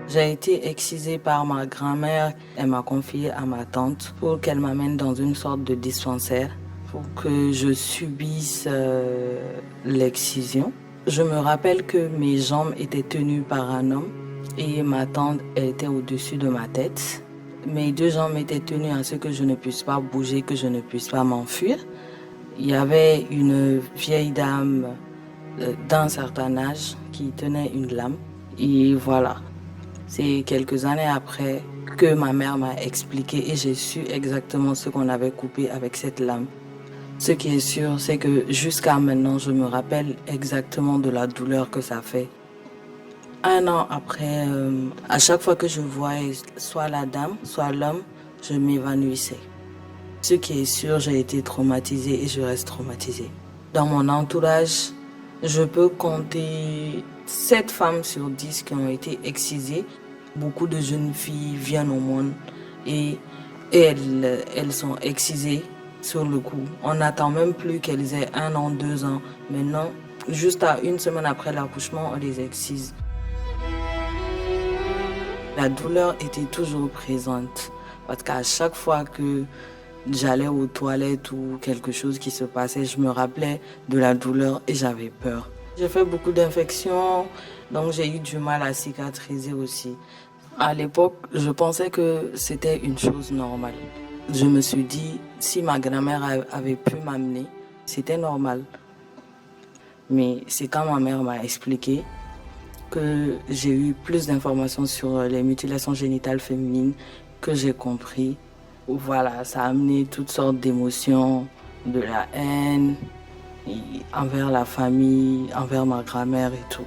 J'ai été excisée par ma grand-mère. Elle m'a confiée à ma tante pour qu'elle m'amène dans une sorte de dispensaire pour que je subisse l'excision. Je me rappelle que mes jambes étaient tenues par un homme et ma tante était au-dessus de ma tête. Mes deux jambes étaient tenues à ce que je ne puisse pas bouger, que je ne puisse pas m'enfuir. Il y avait une vieille dame d'un certain âge qui tenait une lame. Et voilà, c'est quelques années après que ma mère m'a expliqué et j'ai su exactement ce qu'on avait coupé avec cette lame. Ce qui est sûr, c'est que jusqu'à maintenant, je me rappelle exactement de la douleur que ça fait. Un an après, à chaque fois que je voyais soit la dame, soit l'homme, je m'évanouissais. Ce qui est sûr, j'ai été traumatisée et je reste traumatisée. Dans mon entourage, je peux compter 7 femmes sur 10 qui ont été excisées. Beaucoup de jeunes filles viennent au monde et elles sont excisées sur le coup. On n'attend même plus qu'elles aient 1 an, 2 ans. Maintenant, juste à 1 semaine après l'accouchement, on les excise. La douleur était toujours présente parce qu'à chaque fois que j'allais aux toilettes ou quelque chose qui se passait, je me rappelais de la douleur et j'avais peur. J'ai fait beaucoup d'infections, donc j'ai eu du mal à cicatriser aussi. À l'époque, je pensais que c'était une chose normale. Je me suis dit, si ma grand-mère avait pu m'amener, c'était normal. Mais c'est quand ma mère m'a expliqué que j'ai eu plus d'informations sur les mutilations génitales féminines que j'ai compris. Voilà, ça a amené toutes sortes d'émotions, de la haine envers la famille, envers ma grand-mère et tout.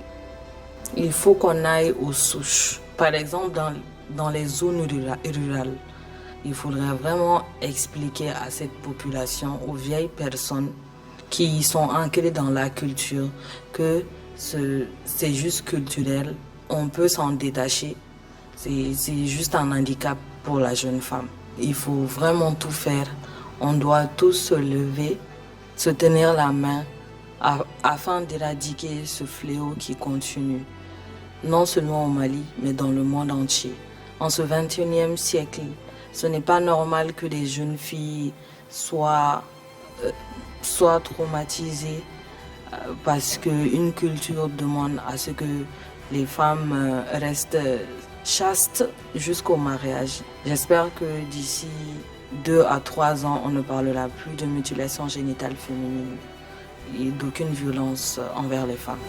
Il faut qu'on aille aux souches. Par exemple, dans les zones rurales, il faudrait vraiment expliquer à cette population, aux vieilles personnes qui sont ancrées dans la culture, que c'est juste culturel, on peut s'en détacher. C'est juste un handicap pour la jeune femme. Il faut vraiment tout faire. On doit tous se lever, se tenir la main afin d'éradiquer ce fléau qui continue, non seulement au Mali, mais dans le monde entier. En ce 21e siècle, ce n'est pas normal que des jeunes filles soient traumatisées parce qu'une culture demande à ce que les femmes restent chastes jusqu'au mariage. J'espère que d'ici 2 à 3 ans, on ne parlera plus de mutilation génitale féminine et d'aucune violence envers les femmes.